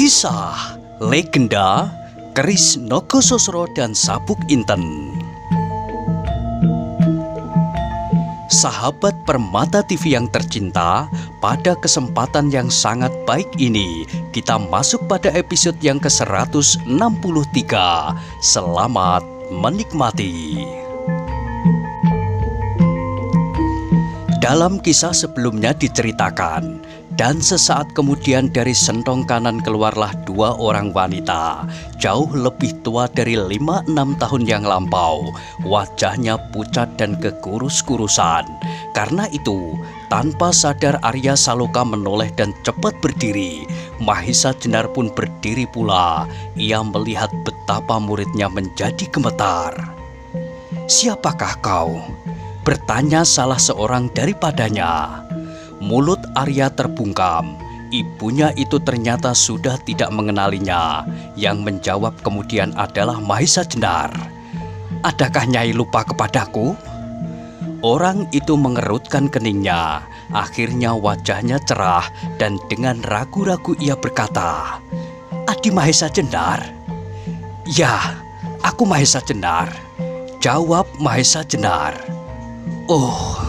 Kisah legenda Keris Nogosoesro dan Sabuk Inten. Sahabat Permata TV yang tercinta, pada kesempatan yang sangat baik ini kita masuk pada episode yang ke-163. Selamat menikmati. Dalam kisah sebelumnya diceritakan, dan sesaat kemudian dari sentong kanan keluarlah dua orang wanita, jauh lebih tua dari 5-6 tahun yang lampau. Wajahnya pucat dan kekurus-kurusan. Karena itu, tanpa sadar Arya Saloka menoleh dan cepat berdiri. Mahisa Jenar pun berdiri pula. Ia melihat betapa muridnya menjadi gemetar. "Siapakah kau?" bertanya salah seorang daripadanya. Mulut Arya terbungkam. Ibunya itu ternyata sudah tidak mengenalinya. Yang menjawab kemudian adalah Mahisa Jenar. "Adakah Nyai lupa kepadaku?" Orang itu mengerutkan keningnya. Akhirnya wajahnya cerah dan dengan ragu-ragu ia berkata, "Adi Mahisa Jenar?" "Ya, aku Mahisa Jenar," jawab Mahisa Jenar. "Oh,"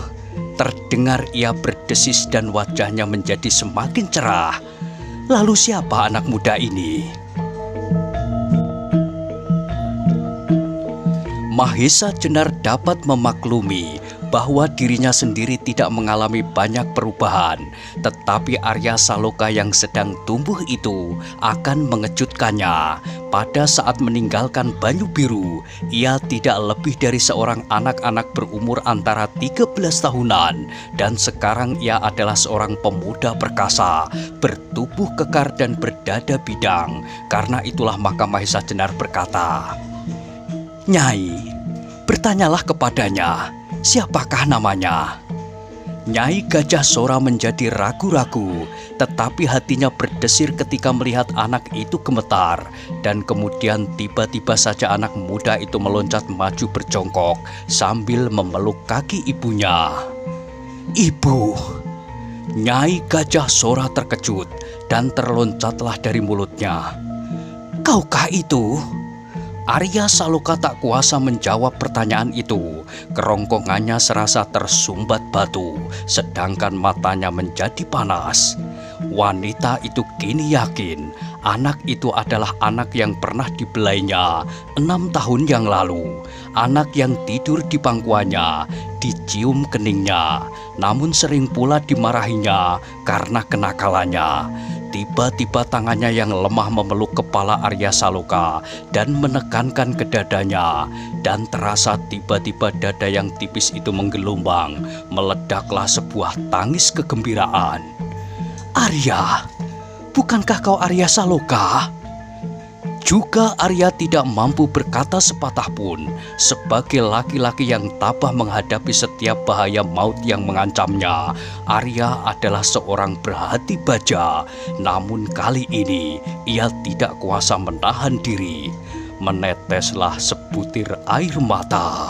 terdengar ia berdesis dan wajahnya menjadi semakin cerah. "Lalu siapa anak muda ini?" Mahisa Jenar dapat memaklumi bahwa dirinya sendiri tidak mengalami banyak perubahan, tetapi Arya Saloka yang sedang tumbuh itu akan mengejutkannya. Pada saat meninggalkan Banyu Biru, ia tidak lebih dari seorang anak-anak berumur antara 13 tahunan, dan sekarang ia adalah seorang pemuda perkasa, bertubuh kekar dan berdada bidang. Karena itulah maka Mahisa Jenar berkata, "Nyai, bertanyalah kepadanya, siapakah namanya?" Nyai Gajah Sora menjadi ragu-ragu, tetapi hatinya berdesir ketika melihat anak itu gemetar. Dan kemudian tiba-tiba saja anak muda itu meloncat maju berjongkok sambil memeluk kaki ibunya. "Ibu!" Nyai Gajah Sora terkejut dan terloncatlah dari mulutnya. "Kaukah itu?" Arya Saloka tak kuasa menjawab pertanyaan itu. Kerongkongannya serasa tersumbat batu, sedangkan matanya menjadi panas. Wanita itu kini yakin anak itu adalah anak yang pernah dibelainya 6 tahun yang lalu. Anak yang tidur di pangkuannya, dicium keningnya, namun sering pula dimarahinya karena kenakalannya. Tiba-tiba tangannya yang lemah memeluk kepala Arya Saloka dan menekankan ke dadanya. Dan terasa tiba-tiba dada yang tipis itu menggelombang. Meledaklah sebuah tangis kegembiraan. "Arya, bukankah kau Arya Saloka?" Juga Arya tidak mampu berkata sepatah pun. Sebagai laki-laki yang tabah menghadapi setiap bahaya maut yang mengancamnya, Arya adalah seorang berhati baja. Namun kali ini ia tidak kuasa menahan diri. Meneteslah sebutir air mata.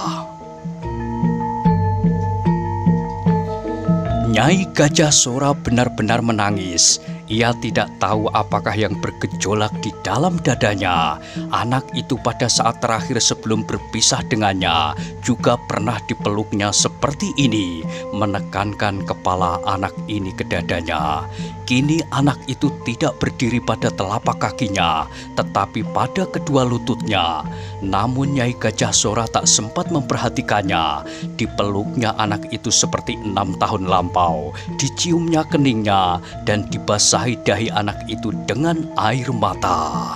Nyai Gajah Sora benar-benar menangis. Ia tidak tahu apakah yang bergejolak di dalam dadanya. Anak itu pada saat terakhir sebelum berpisah dengannya juga pernah dipeluknya seperti ini, menekankan kepala anak ini ke dadanya. Kini anak itu tidak berdiri pada telapak kakinya, tetapi pada kedua lututnya. Namun Nyai Gajah Sora tak sempat memperhatikannya. Dipeluknya anak itu seperti 6 tahun lampau, diciumnya keningnya, dan dibasahi dahi anak itu dengan air mata.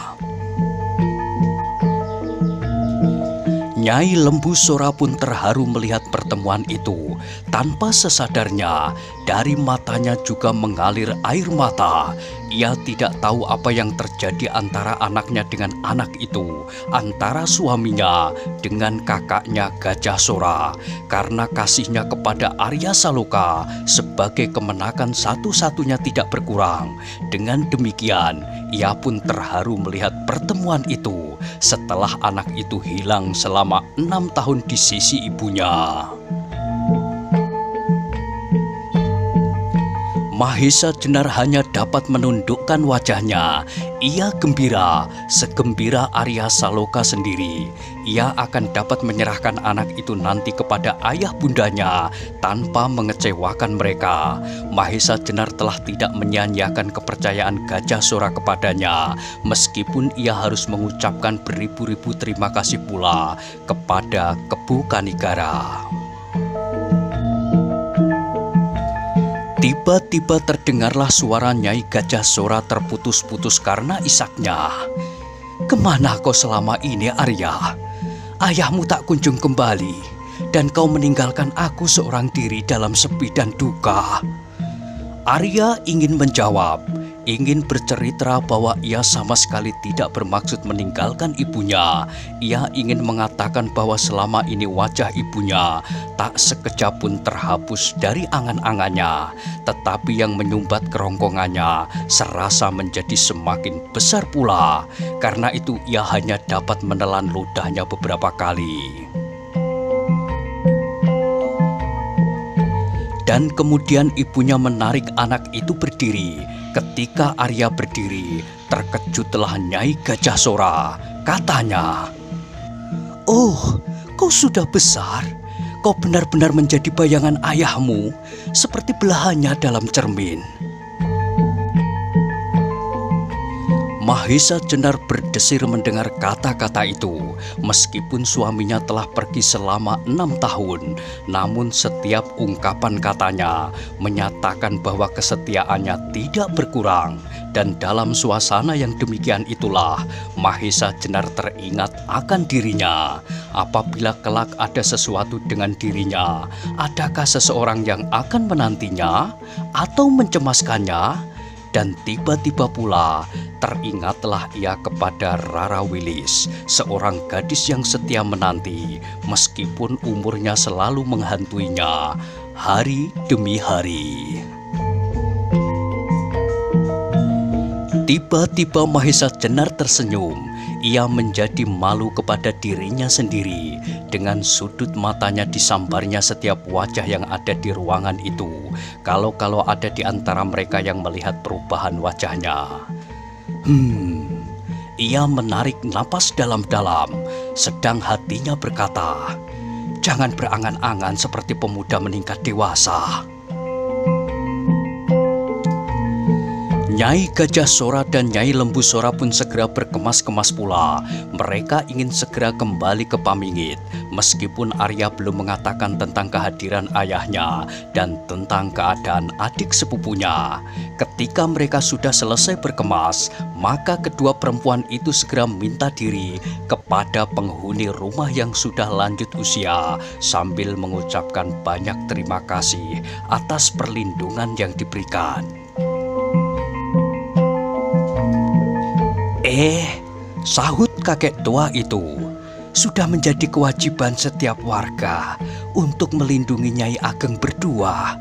Nyai Lembu Sora pun terharu melihat pertemuan itu. Tanpa sesadarnya, dari matanya juga mengalir air mata. Ia tidak tahu apa yang terjadi antara anaknya dengan anak itu, antara suaminya dengan kakaknya Gajah Sora. Karena kasihnya kepada Arya Saloka sebagai kemenakan satu-satunya tidak berkurang. Dengan demikian, ia pun terharu melihat pertemuan itu setelah anak itu hilang selama 6 tahun di sisi ibunya. Mahesa Jenar hanya dapat menundukkan wajahnya. Ia gembira, segembira Arya Saloka sendiri. Ia akan dapat menyerahkan anak itu nanti kepada ayah bundanya tanpa mengecewakan mereka. Mahesa Jenar telah tidak menyia-nyiakan kepercayaan Gajah Sora kepadanya, meskipun ia harus mengucapkan beribu-ribu terima kasih pula kepada Kebu Kanigara. Tiba-tiba terdengarlah suara Nyai Gajah Sora terputus-putus karena isaknya. "Kemana kau selama ini, Arya? Ayahmu tak kunjung kembali, dan kau meninggalkan aku seorang diri dalam sepi dan duka." Arya ingin menjawab, ingin bercerita bahwa ia sama sekali tidak bermaksud meninggalkan ibunya. Ia ingin mengatakan bahwa selama ini wajah ibunya tak sekejap pun terhapus dari angan-angannya, tetapi yang menyumbat kerongkongannya serasa menjadi semakin besar pula. Karena itu ia hanya dapat menelan ludahnya beberapa kali. Dan kemudian ibunya menarik anak itu berdiri. Ketika Arya berdiri, terkejutlah Nyai Gajah Sora. Katanya, "Oh, kau sudah besar. Kau benar-benar menjadi bayangan ayahmu, seperti belahannya dalam cermin." Mahesa Jenar berdesir mendengar kata-kata itu. Meskipun suaminya telah pergi selama 6 tahun, namun setiap ungkapan katanya menyatakan bahwa kesetiaannya tidak berkurang. Dan dalam suasana yang demikian itulah Mahesa Jenar teringat akan dirinya. Apabila kelak ada sesuatu dengan dirinya, adakah seseorang yang akan menantinya atau mencemaskannya? Dan tiba-tiba pula teringatlah ia kepada Rara Wilis, seorang gadis yang setia menanti meskipun umurnya selalu menghantuinya hari demi hari. Tiba-tiba Mahesa Jenar tersenyum. Ia menjadi malu kepada dirinya sendiri. Dengan sudut matanya disambarnya setiap wajah yang ada di ruangan itu. Kalau ada di antara mereka yang melihat perubahan wajahnya. Ia menarik napas dalam-dalam, sedang hatinya berkata, "Jangan berangan-angan seperti pemuda meningkat dewasa." Nyai Gajah Sora dan Nyai Lembu Sora pun segera berkemas-kemas pula. Mereka ingin segera kembali ke Pamingit, meskipun Arya belum mengatakan tentang kehadiran ayahnya dan tentang keadaan adik sepupunya. Ketika mereka sudah selesai berkemas, maka kedua perempuan itu segera minta diri kepada penghuni rumah yang sudah lanjut usia, sambil mengucapkan banyak terima kasih atas perlindungan yang diberikan. Sahut kakek tua itu, "Sudah menjadi kewajiban setiap warga untuk melindungi Nyai Ageng berdua.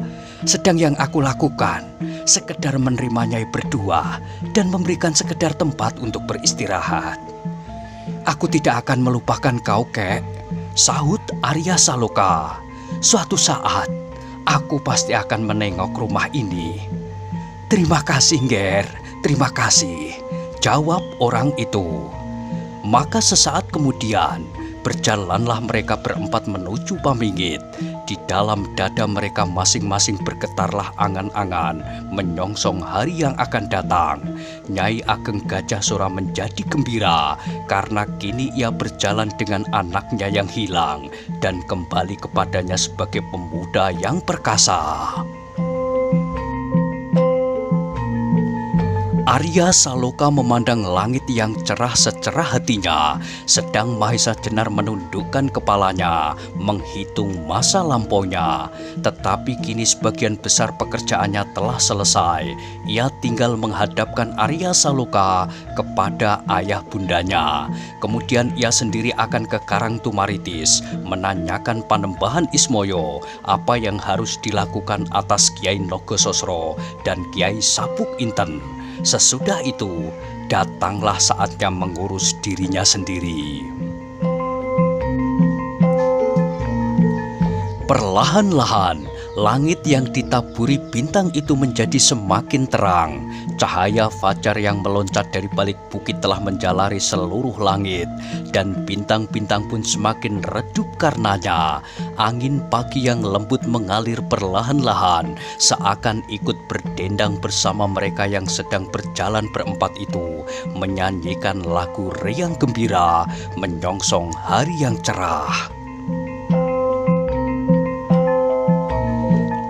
Sedang yang aku lakukan, sekedar menerima Nyai berdua dan memberikan sekedar tempat untuk beristirahat." "Aku tidak akan melupakan kau, Kek," sahut Arya Saloka. "Suatu saat, aku pasti akan menengok rumah ini." "Terima kasih, Nger, terima kasih," jawab orang itu. Maka sesaat kemudian berjalanlah mereka berempat menuju Pamingit. Di dalam dada mereka masing-masing bergetarlah angan-angan menyongsong hari yang akan datang. Nyai Ageng Gajah Sora menjadi gembira karena kini ia berjalan dengan anaknya yang hilang dan kembali kepadanya sebagai pemuda yang perkasa. Arya Saloka memandang langit yang cerah secerah hatinya, sedang Mahesa Jenar menundukkan kepalanya, menghitung masa lampaunya. Tetapi kini sebagian besar pekerjaannya telah selesai. Ia tinggal menghadapkan Arya Saloka kepada ayah bundanya. Kemudian ia sendiri akan ke Karang Tumaritis, menanyakan Panembahan Ismoyo apa yang harus dilakukan atas Kiai Nogososro dan Kiai Sabuk Inten. Sesudah itu, datanglah saatnya mengurus dirinya sendiri. Perlahan-lahan, Langit yang ditaburi bintang itu menjadi semakin terang. Cahaya fajar yang meloncat dari balik bukit telah menjalari seluruh langit, dan bintang-bintang pun semakin redup karenanya. Angin pagi yang lembut mengalir perlahan-lahan, seakan ikut berdendang bersama mereka yang sedang berjalan berempat itu, menyanyikan lagu riang gembira, menyongsong hari yang cerah.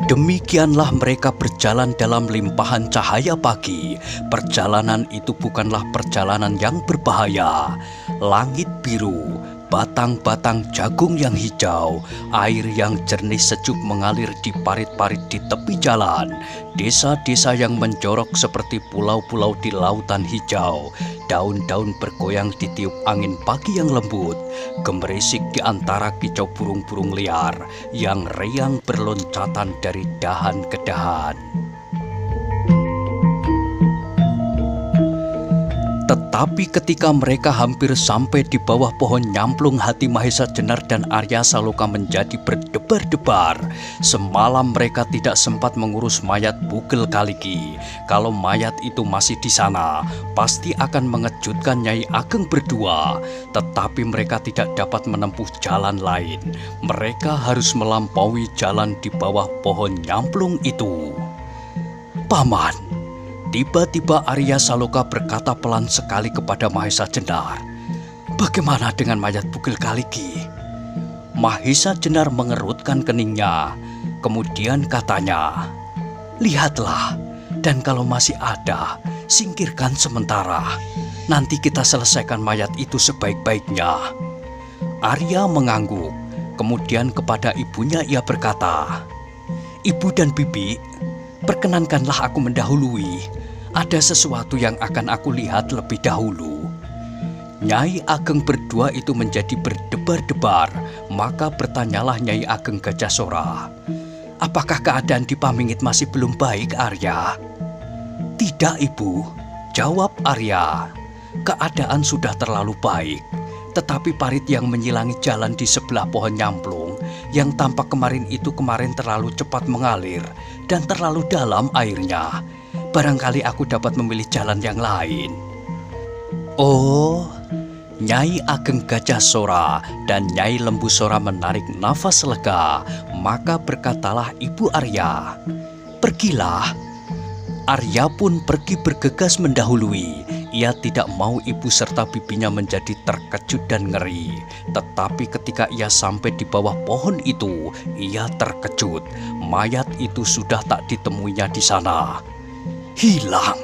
Demikianlah mereka berjalan dalam limpahan cahaya pagi. Perjalanan itu bukanlah perjalanan yang berbahaya. Langit biru, batang-batang jagung yang hijau, air yang jernih sejuk mengalir di parit-parit di tepi jalan, desa-desa yang menjorok seperti pulau-pulau di lautan hijau, daun-daun bergoyang ditiup angin pagi yang lembut, gemerisik di antara kicau burung-burung liar yang riang berloncatan dari dahan ke dahan. Tetapi ketika mereka hampir sampai di bawah pohon nyamplung, hati Mahesa Jenar dan Arya Saloka menjadi berdebar-debar. Semalam mereka tidak sempat mengurus mayat Bugel Kaliki. Kalau mayat itu masih di sana, pasti akan mengejutkan Nyai Ageng berdua. Tetapi mereka tidak dapat menempuh jalan lain. Mereka harus melampaui jalan di bawah pohon nyamplung itu. Paman, tiba-tiba Arya Saloka berkata pelan sekali kepada Mahesa Jenar, "Bagaimana dengan mayat Bugel Kaliki?" Mahesa Jenar mengerutkan keningnya. Kemudian katanya, "Lihatlah, dan kalau masih ada, singkirkan sementara. Nanti kita selesaikan mayat itu sebaik-baiknya." Arya mengangguk. Kemudian kepada ibunya ia berkata, "Ibu dan Bibi, perkenankanlah aku mendahului. Ada sesuatu yang akan aku lihat lebih dahulu." Nyai Ageng berdua itu menjadi berdebar-debar. Maka bertanyalah Nyai Ageng Gajah Sora, "Apakah keadaan di Pamingit masih belum baik, Arya?" "Tidak, Ibu," jawab Arya. "Keadaan sudah terlalu baik. Tetapi parit yang menyilangi jalan di sebelah pohon nyamplung yang tampak kemarin terlalu cepat mengalir dan terlalu dalam airnya. Barangkali aku dapat memilih jalan yang lain." "Oh," Nyai Ageng Gajah Sora dan Nyai Lembu Sora menarik nafas lega. Maka berkatalah Ibu Arya, "Pergilah." Arya pun pergi bergegas mendahului. Ia tidak mau ibu serta bibinya menjadi terkejut dan ngeri. Tetapi ketika ia sampai di bawah pohon itu, ia terkejut. Mayat itu sudah tak ditemuinya di sana. Hilang,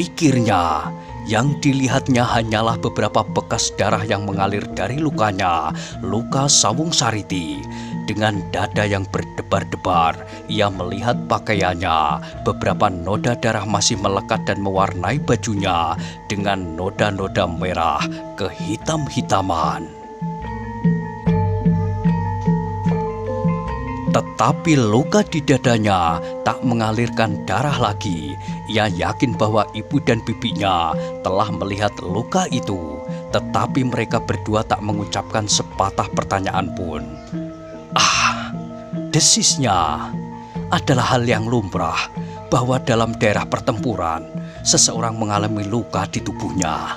pikirnya. Yang dilihatnya hanyalah beberapa bekas darah yang mengalir dari lukanya, luka Sawung Sariti. Dengan dada yang berdebar-debar, ia melihat pakaiannya. Beberapa noda darah masih melekat dan mewarnai bajunya dengan noda-noda merah kehitam-hitaman. Tetapi luka di dadanya tak mengalirkan darah lagi. Ia yakin bahwa ibu dan bibinya telah melihat luka itu. Tetapi mereka berdua tak mengucapkan sepatah pertanyaan pun. Desisnya adalah hal yang lumrah bahwa dalam daerah pertempuran seseorang mengalami luka di tubuhnya.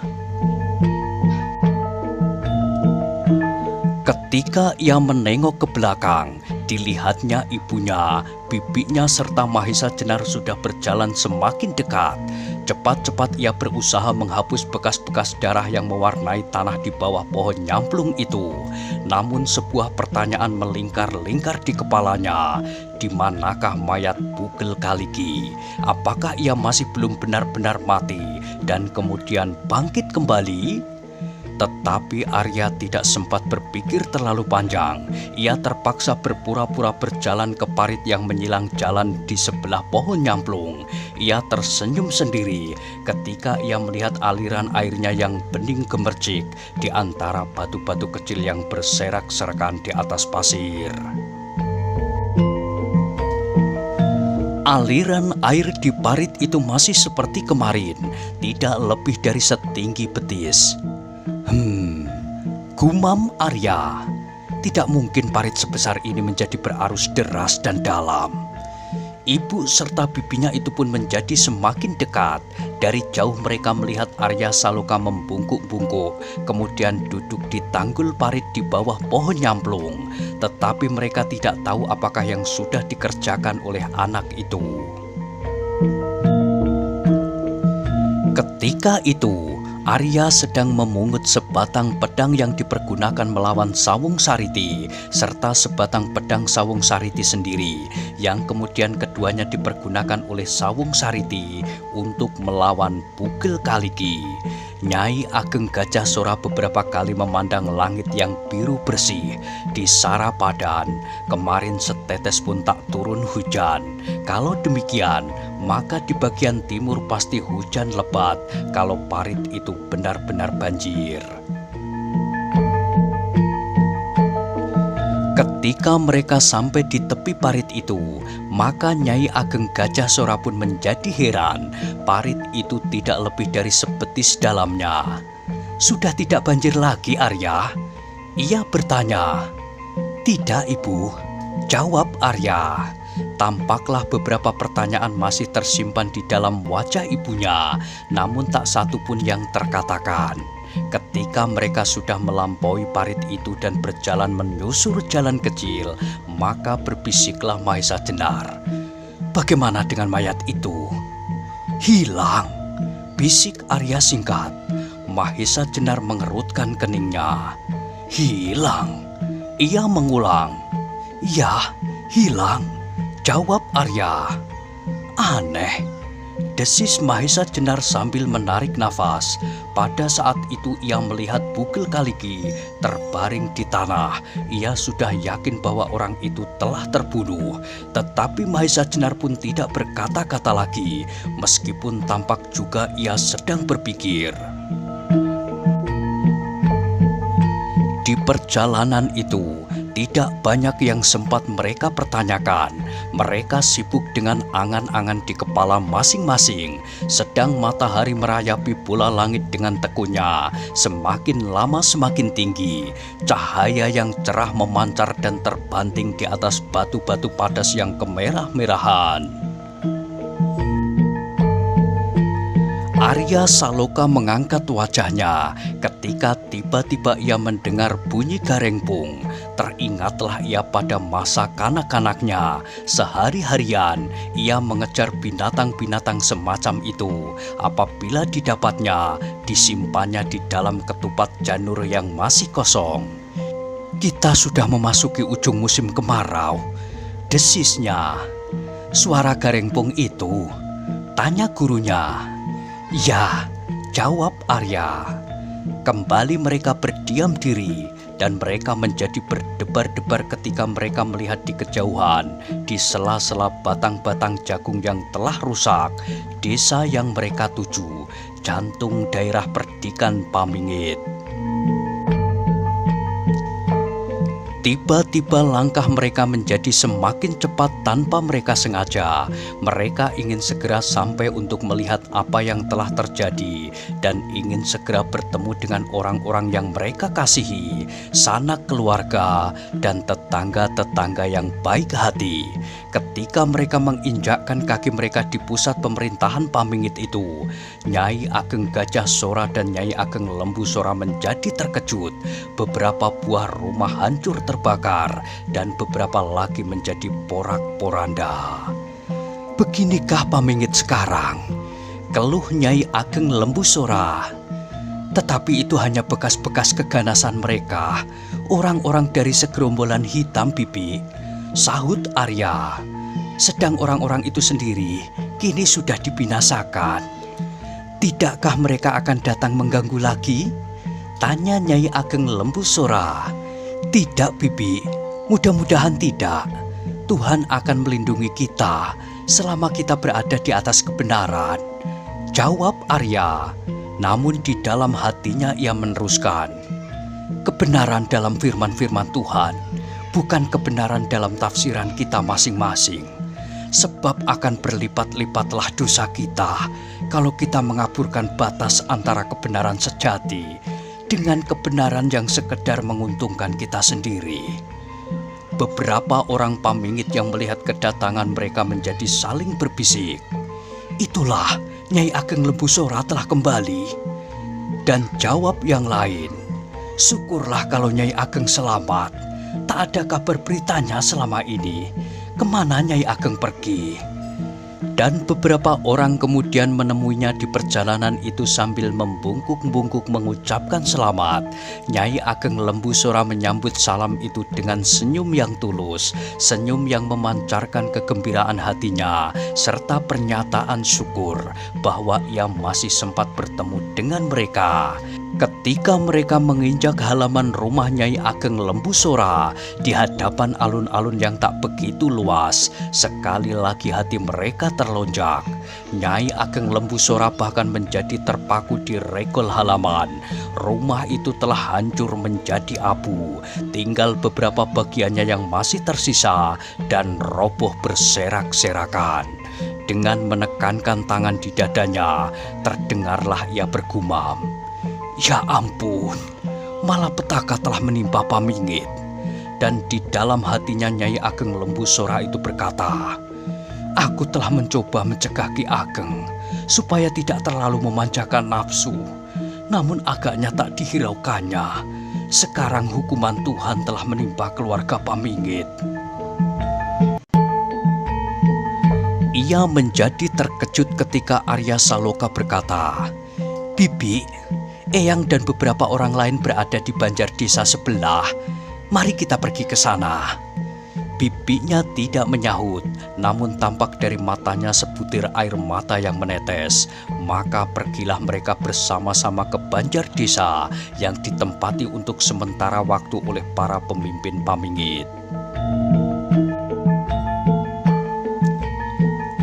Ketika ia menengok ke belakang, dilihatnya ibunya, bibinya serta Mahesa Jenar sudah berjalan semakin dekat. Cepat-cepat ia berusaha menghapus bekas-bekas darah yang mewarnai tanah di bawah pohon nyamplung itu. Namun sebuah pertanyaan melingkar-lingkar di kepalanya. Di manakah mayat Bugel Kaliki? Apakah ia masih belum benar-benar mati dan kemudian bangkit kembali? Tetapi Arya tidak sempat berpikir terlalu panjang. Ia terpaksa berpura-pura berjalan ke parit yang menyilang jalan di sebelah pohon nyamplung. Ia tersenyum sendiri ketika ia melihat aliran airnya yang bening gemercik di antara batu-batu kecil yang berserak-serakan di atas pasir. Aliran air di parit itu masih seperti kemarin, tidak lebih dari setinggi betis. Gumam Arya. Tidak mungkin parit sebesar ini menjadi berarus deras dan dalam. Ibu serta bibinya itu pun menjadi semakin dekat. Dari jauh mereka melihat Arya Saloka membungkuk-bungkuk, kemudian duduk di tanggul parit di bawah pohon nyamplung. Tetapi mereka tidak tahu apakah yang sudah dikerjakan oleh anak itu. Ketika itu, Arya sedang memungut sebatang pedang yang dipergunakan melawan Sawung Sariti, serta sebatang pedang Sawung Sariti sendiri, yang kemudian keduanya dipergunakan oleh Sawung Sariti untuk melawan Bugel Kaliki. Nyai Ageng Gajah Sora beberapa kali memandang langit yang biru bersih di Sarapadan. Kemarin setetes pun tak turun hujan. Kalau demikian, maka di bagian timur pasti hujan lebat kalau parit itu benar-benar banjir. Ketika mereka sampai di tepi parit itu, maka Nyai Ageng Gajah Sora pun menjadi heran. Parit itu tidak lebih dari sebetis dalamnya. "Sudah tidak banjir lagi, Arya?" Ia bertanya. "Tidak, Ibu," jawab Arya. Tampaklah beberapa pertanyaan masih tersimpan di dalam wajah ibunya, namun tak satu pun yang terkatakan. Ketika mereka sudah melampaui parit itu dan berjalan menyusur jalan kecil, maka berbisiklah Mahesa Jenar. "Bagaimana dengan mayat itu?" "Hilang," bisik Arya singkat. Mahesa Jenar mengerutkan keningnya. "Hilang?" Ia mengulang. "Ya, hilang," jawab Arya. "Aneh," desis Mahesa Jenar sambil menarik nafas. Pada saat itu ia melihat Bugel Kaliki terbaring di tanah. Ia sudah yakin bahwa orang itu telah terbunuh. Tetapi Mahesa Jenar pun tidak berkata-kata lagi, meskipun tampak juga ia sedang berpikir. Di perjalanan itu, tidak banyak yang sempat mereka pertanyakan. Mereka sibuk dengan angan-angan di kepala masing-masing. Sedang matahari merayapi bola langit dengan tekunnya. Semakin lama semakin tinggi. Cahaya yang cerah memancar dan terbanting di atas batu-batu padas yang kemerah-merahan. Arya Saloka mengangkat wajahnya ketika tiba-tiba ia mendengar bunyi garengpung. Teringatlah ia pada masa kanak-kanaknya. Sehari-harian ia mengejar binatang-binatang semacam itu. Apabila didapatnya, disimpannya di dalam ketupat janur yang masih kosong. "Kita sudah memasuki ujung musim kemarau," desisnya. "Suara garengpung itu?" tanya gurunya. "Ya," jawab Arya. Kembali mereka berdiam diri dan mereka menjadi berdebar-debar ketika mereka melihat di kejauhan, di sela-sela batang-batang jagung yang telah rusak, desa yang mereka tuju, jantung daerah Perdikan Pamingit. Tiba-tiba langkah mereka menjadi semakin cepat tanpa mereka sengaja. Mereka ingin segera sampai untuk melihat apa yang telah terjadi dan ingin segera bertemu dengan orang-orang yang mereka kasihi, sanak keluarga dan tetangga-tetangga yang baik hati. Ketika mereka menginjakkan kaki mereka di pusat pemerintahan Pamingit itu, Nyai Ageng Gajah Sora dan Nyai Ageng Lembu Sora menjadi terkejut. Beberapa buah rumah hancur terbakar dan beberapa lagi menjadi porak-poranda. "Beginikah Pamingit sekarang?" keluh Nyai Ageng Lembu Sora. "Tetapi itu hanya bekas-bekas keganasan mereka, orang-orang dari segerombolan hitam, Bibi," sahut Arya. "Sedang orang-orang itu sendiri kini sudah dibinasakan." "Tidakkah mereka akan datang mengganggu lagi?" tanya Nyai Ageng Lembu Sora. "Tidak, Bibi, mudah-mudahan tidak. Tuhan akan melindungi kita selama kita berada di atas kebenaran," jawab Arya. Namun di dalam hatinya ia meneruskan, "Kebenaran dalam firman-firman Tuhan, bukan kebenaran dalam tafsiran kita masing-masing. Sebab akan berlipat-lipatlah dosa kita kalau kita mengaburkan batas antara kebenaran sejati dengan kebenaran yang sekedar menguntungkan kita sendiri. Beberapa orang pamingit yang melihat kedatangan mereka menjadi saling berbisik, "Itulah Nyai Ageng Lembu Sora telah kembali." Dan jawab yang lain, "Syukurlah kalau Nyai Ageng selamat. Tak ada kabar beritanya selama ini. Kemana Nyai Ageng pergi?" Dan beberapa orang kemudian menemuinya di perjalanan itu sambil membungkuk-bungkuk mengucapkan selamat. Nyai Ageng Lembu Sora menyambut salam itu dengan senyum yang tulus, senyum yang memancarkan kegembiraan hatinya, serta pernyataan syukur bahwa ia masih sempat bertemu dengan mereka. Ketika mereka menginjak halaman rumah Nyai Ageng Lembu Sora di hadapan alun-alun yang tak begitu luas, sekali lagi hati mereka terlonjak. Nyai Ageng Lembu Sora bahkan menjadi terpaku di regol halaman. Rumah itu telah hancur menjadi abu, tinggal beberapa bagiannya yang masih tersisa dan roboh berserak-serakan. Dengan menekankan tangan di dadanya, terdengarlah ia bergumam, "Ya ampun, malapetaka telah menimpa Pamingit." Dan di dalam hatinya Nyai Ageng Lembu Sora itu berkata, "Aku telah mencoba mencegah Ki Ageng supaya tidak terlalu memanjakan nafsu, namun agaknya tak dihiraukannya. Sekarang hukuman Tuhan telah menimpa keluarga Pamingit." Ia menjadi terkejut ketika Arya Saloka berkata, "Bibi, Eyang dan beberapa orang lain berada di banjar desa sebelah. Mari kita pergi ke sana." Bibinya tidak menyahut, namun tampak dari matanya sebutir air mata yang menetes. Maka pergilah mereka bersama-sama ke banjar desa yang ditempati untuk sementara waktu oleh para pemimpin Pamingit.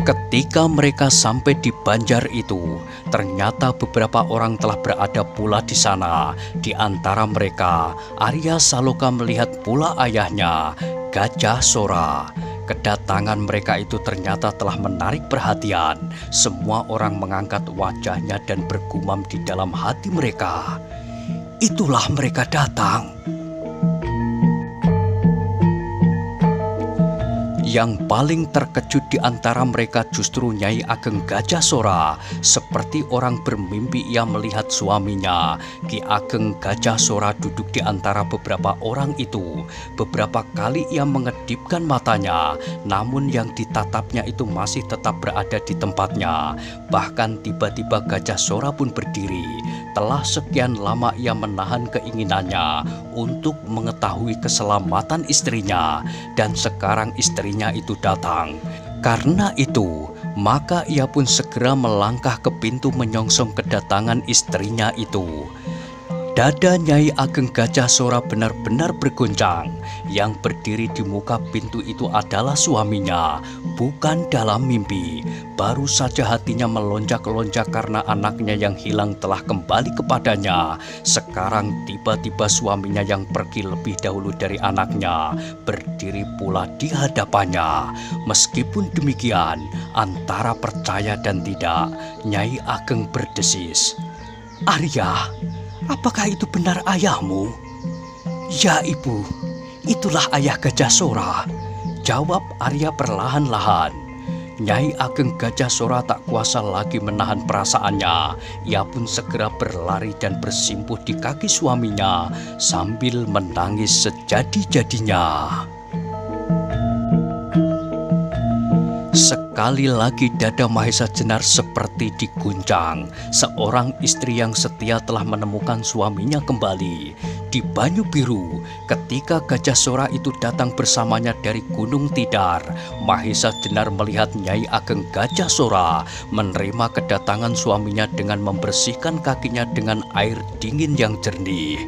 Ketika mereka sampai di banjar itu, ternyata beberapa orang telah berada pula di sana. Di antara mereka, Arya Saloka melihat pula ayahnya, Gajah Sora. Kedatangan mereka itu ternyata telah menarik perhatian. Semua orang mengangkat wajahnya dan bergumam di dalam hati mereka, "Itulah mereka datang." Yang paling terkejut di antara mereka justru Nyai Ageng Gajah Sora. Seperti orang bermimpi ia melihat suaminya, Ki Ageng Gajah Sora, duduk di antara beberapa orang itu. Beberapa kali ia mengedipkan matanya, namun yang ditatapnya itu masih tetap berada di tempatnya. Bahkan tiba-tiba Gajah Sora pun berdiri. Telah sekian lama ia menahan keinginannya untuk mengetahui keselamatan istrinya, dan sekarang istrinya itu datang. Karena itu, maka ia pun segera melangkah ke pintu menyongsong kedatangan istrinya itu. Dada Nyai Ageng Gajah Sora benar-benar bergoncang. Yang berdiri di muka pintu itu adalah suaminya, bukan dalam mimpi. Baru saja hatinya melonjak-lonjak karena anaknya yang hilang telah kembali kepadanya. Sekarang tiba-tiba suaminya yang pergi lebih dahulu dari anaknya berdiri pula di hadapannya. Meskipun demikian, antara percaya dan tidak, Nyai Ageng berdesis, "Arya, apakah itu benar ayahmu?" "Ya ibu, itulah ayah Gajah Sora," jawab Arya perlahan-lahan. Nyai Ageng Gajah Sora tak kuasa lagi menahan perasaannya. Ia pun segera berlari dan bersimpuh di kaki suaminya sambil menangis sejadi-jadinya. Sekali lagi dada Mahesa Jenar seperti diguncang. Seorang istri yang setia telah menemukan suaminya kembali di Banyu Biru. Ketika Gajah Sora itu datang bersamanya dari Gunung Tidar, Mahesa Jenar melihat Nyai Ageng Gajah Sora menerima kedatangan suaminya dengan membersihkan kakinya dengan air dingin yang jernih.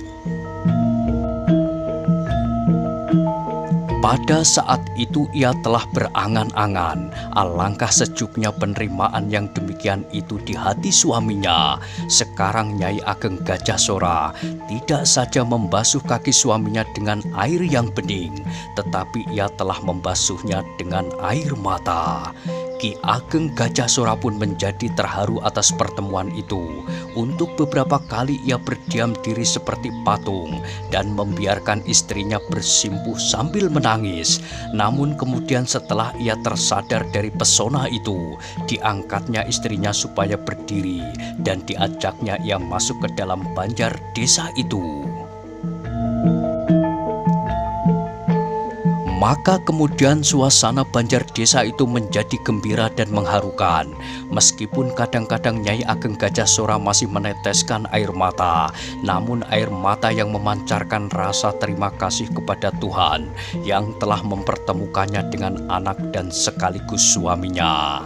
Pada saat itu ia telah berangan-angan, alangkah sejuknya penerimaan yang demikian itu di hati suaminya. Sekarang Nyai Ageng Gajah Sora tidak saja membasuh kaki suaminya dengan air yang bening, tetapi ia telah membasuhnya dengan air mata. Ki Ageng Gajah Sora pun menjadi terharu atas pertemuan itu. Untuk beberapa kali ia berdiam diri seperti patung dan membiarkan istrinya bersimpuh sambil menangis. Namun kemudian setelah ia tersadar dari pesona itu, diangkatnya istrinya supaya berdiri dan diajaknya ia masuk ke dalam banjar desa itu. Maka kemudian suasana banjar desa itu menjadi gembira dan mengharukan. Meskipun kadang-kadang Nyai Ageng Gajah Sora masih meneteskan air mata, namun air mata yang memancarkan rasa terima kasih kepada Tuhan yang telah mempertemukannya dengan anak dan sekaligus suaminya.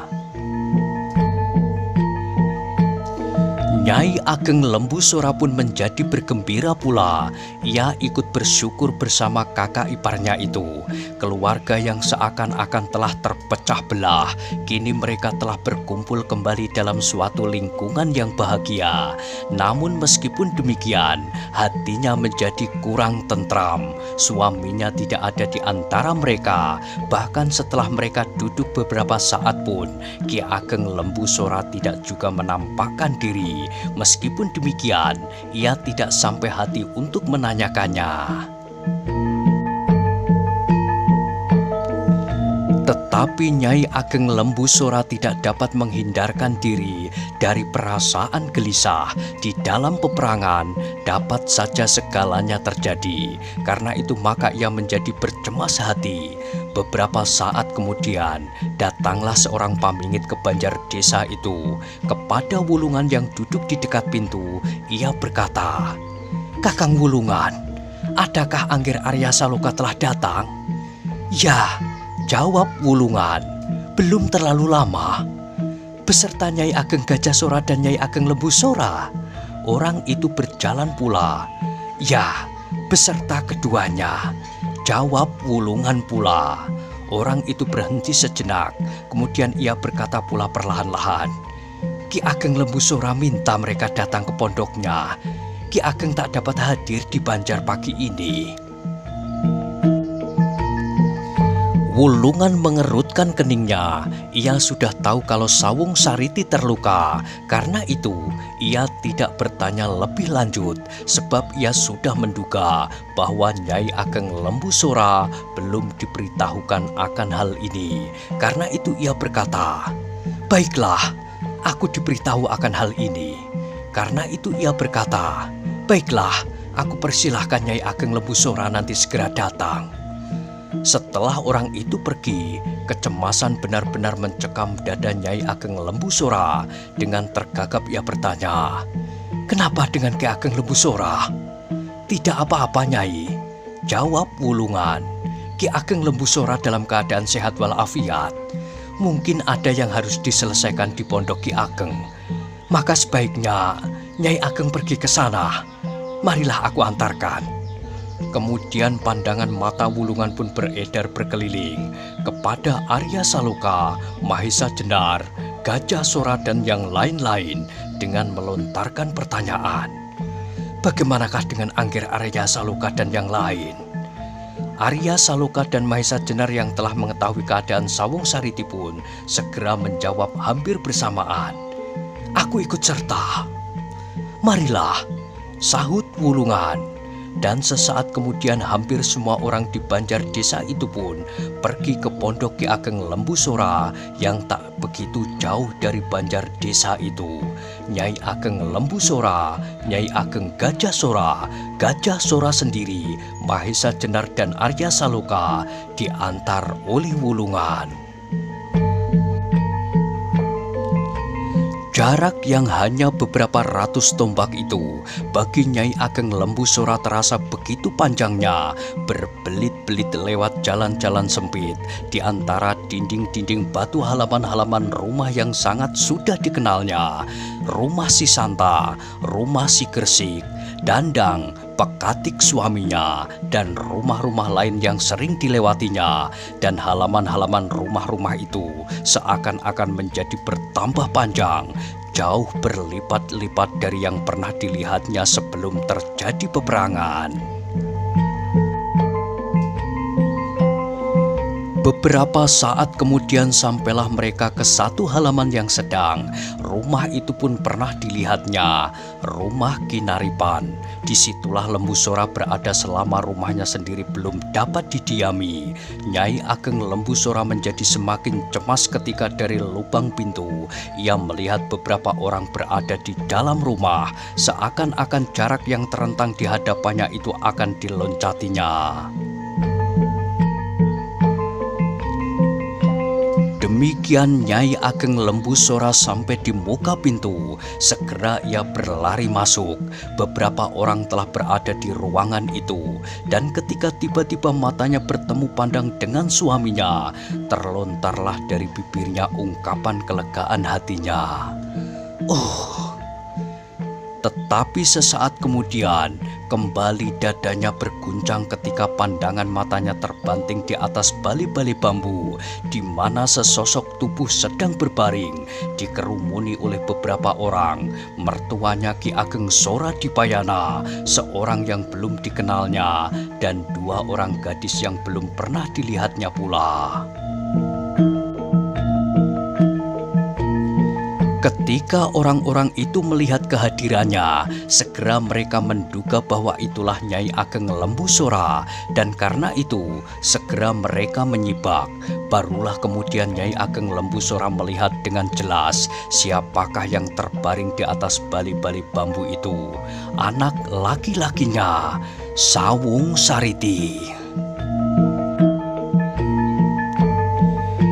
Nyai Ageng Lembu Sora pun menjadi bergembira pula. Ia ikut bersyukur bersama kakak iparnya itu. Keluarga yang seakan-akan telah terpecah belah, kini mereka telah berkumpul kembali dalam suatu lingkungan yang bahagia. Namun meskipun demikian, hatinya menjadi kurang tentram. Suaminya tidak ada di antara mereka. Bahkan setelah mereka duduk beberapa saat pun, Ki Ageng Lembu Sora tidak juga menampakkan diri. Meskipun demikian, ia tidak sampai hati untuk menanyakannya. Tetapi Nyai Ageng Lembu Sora tidak dapat menghindarkan diri dari perasaan gelisah. Di dalam peperangan dapat saja segalanya terjadi. Karena itu maka ia menjadi bercemas hati. Beberapa saat kemudian datanglah seorang pamingit ke banjar desa itu. Kepada Wulungan yang duduk di dekat pintu, ia berkata, "Kakang Wulungan, adakah Angger Arya Saloka telah datang?" "Ya," jawab Wulungan, "belum terlalu lama." "Beserta Nyai Ageng Gajah Sora dan Nyai Ageng Lembu Sora?" Orang itu berjalan pula. "Ya, beserta keduanya," jawab Wulungan pula. Orang itu berhenti sejenak, kemudian ia berkata pula perlahan-lahan, "Ki Ageng Lembu Sora minta mereka datang ke pondoknya. Ki Ageng tak dapat hadir di Banjar pagi ini." Wulungan mengerutkan keningnya. Ia sudah tahu kalau Sawung Sariti terluka. Karena itu, ia tidak bertanya lebih lanjut, sebab ia sudah menduga bahwa Nyai Ageng Lembu Sora belum diberitahukan akan hal ini. Karena itu ia berkata, "Baiklah, aku diberitahu akan hal ini." Karena itu ia berkata, "Baiklah, aku persilahkan Nyai Ageng Lembu Sora nanti segera datang." Setelah orang itu pergi, kecemasan benar-benar mencekam dada Nyai Ageng Lembu Sora. Dengan tergagap ia bertanya, "Kenapa dengan Ki Ageng Lembu Sora?" "Tidak apa-apa, Nyai," jawab Wulungan. "Ki Ageng Lembu Sora dalam keadaan sehat walafiat. Mungkin ada yang harus diselesaikan di pondok Ki Ageng. Maka sebaiknya Nyai Ageng pergi ke sana. Marilah aku antarkan." Kemudian pandangan mata Wulungan pun beredar berkeliling kepada Arya Saloka, Mahesa Jenar, Gajah Sora dan yang lain-lain dengan melontarkan pertanyaan. "Bagaimanakah dengan Angger Arya Saloka dan yang lain?" Arya Saloka dan Mahesa Jenar yang telah mengetahui keadaan Sawung Sariti pun segera menjawab hampir bersamaan, "Aku ikut serta." "Marilah," sahut Wulungan. Dan sesaat kemudian hampir semua orang di banjar desa itu pun pergi ke pondok Ki Ageng Lembu Sora yang tak begitu jauh dari banjar desa itu. Nyai Ageng Lembu Sora, Nyai Ageng Gajah Sora sendiri, Mahesa Jenar dan Arya Saloka diantar oleh Wulungan. Jarak yang hanya beberapa ratus tombak itu bagi Nyai Ageng Lembu Sora terasa begitu panjangnya. Berbelit-belit lewat jalan-jalan sempit di antara dinding-dinding batu halaman-halaman rumah yang sangat sudah dikenalnya. Rumah si Santa, rumah si Gersik, Dandang, Pekatik suaminya, dan rumah-rumah lain yang sering dilewatinya. Dan halaman-halaman rumah-rumah itu seakan-akan menjadi bertambah panjang, jauh berlipat-lipat dari yang pernah dilihatnya sebelum terjadi peperangan. Beberapa saat kemudian sampailah mereka ke satu halaman yang sedang. Rumah itu pun pernah dilihatnya, rumah Kinaripan. Disitulah Lembu Sora berada selama rumahnya sendiri belum dapat didiami. Nyai Ageng Lembu Sora menjadi semakin cemas ketika dari lubang pintu ia melihat beberapa orang berada di dalam rumah. Seakan-akan jarak yang terentang di hadapannya itu akan diloncatinya. Demikian Nyai Ageng Lembu Sora sampai di muka pintu. Segera ia berlari masuk. Beberapa orang telah berada di ruangan itu. Dan ketika tiba-tiba matanya bertemu pandang dengan suaminya, terlontarlah dari bibirnya ungkapan kelegaan hatinya. Oh. Tetapi sesaat kemudian, kembali dadanya berguncang ketika pandangan matanya terbanting di atas bali-bali bambu, di mana sesosok tubuh sedang berbaring, dikerumuni oleh beberapa orang. Mertuanya Ki Ageng Sora Dipayana, seorang yang belum dikenalnya, dan dua orang gadis yang belum pernah dilihatnya pula. Ketika orang-orang itu melihat kehadirannya, segera mereka menduga bahwa itulah Nyai Ageng Lembu Sora, dan karena itu segera mereka menyibak. Barulah kemudian Nyai Ageng Lembu Sora melihat dengan jelas siapakah yang terbaring di atas bali-bali bambu itu. Anak laki-lakinya, Sawung Sariti.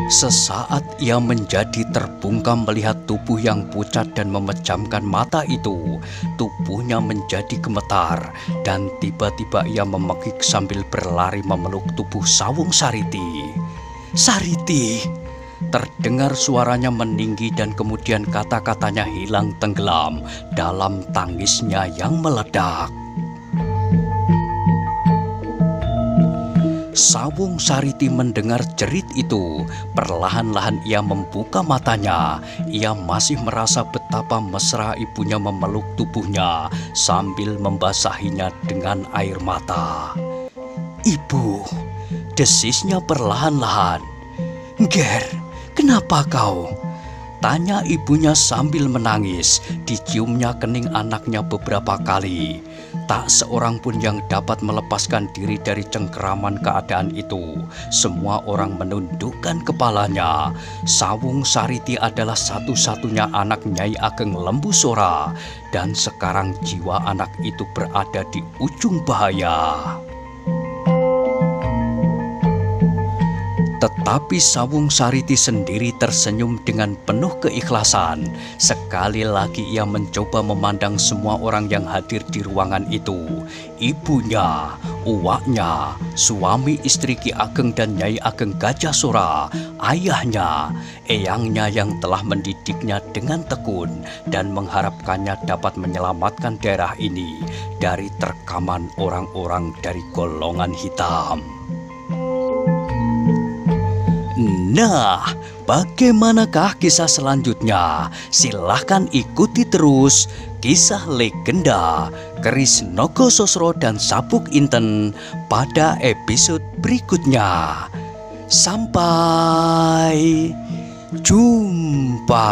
Sesaat ia menjadi terbungkam melihat tubuh yang pucat dan memejamkan mata itu. Tubuhnya menjadi gemetar dan tiba-tiba ia memekik sambil berlari memeluk tubuh Sawung Sariti. "Sariti!" Terdengar suaranya meninggi dan kemudian kata-katanya hilang tenggelam dalam tangisnya yang meledak. Sawung Sariti mendengar jerit itu. Perlahan-lahan ia membuka matanya. Ia masih merasa betapa mesra ibunya memeluk tubuhnya sambil membasahinya dengan air mata. "Ibu," desisnya perlahan-lahan. "Ger, kenapa kau?" tanya ibunya sambil menangis. Diciumnya kening anaknya beberapa kali. Tak seorang pun yang dapat melepaskan diri dari cengkeraman keadaan itu. Semua orang menundukkan kepalanya. Sawung Sariti adalah satu-satunya anak Nyai Ageng Lembu Sora, dan sekarang jiwa anak itu berada di ujung bahaya. Tetapi Sawung Sariti sendiri tersenyum dengan penuh keikhlasan. Sekali lagi ia mencoba memandang semua orang yang hadir di ruangan itu. Ibunya, uwaknya, suami istri Ki Ageng dan Nyai Ageng Gajah Sora, ayahnya, eyangnya yang telah mendidiknya dengan tekun dan mengharapkannya dapat menyelamatkan daerah ini dari terkaman orang-orang dari golongan hitam. Nah, bagaimanakah kisah selanjutnya? Silahkan ikuti terus kisah legenda Keris Nogososro dan Sabuk Inten pada episode berikutnya. Sampai jumpa.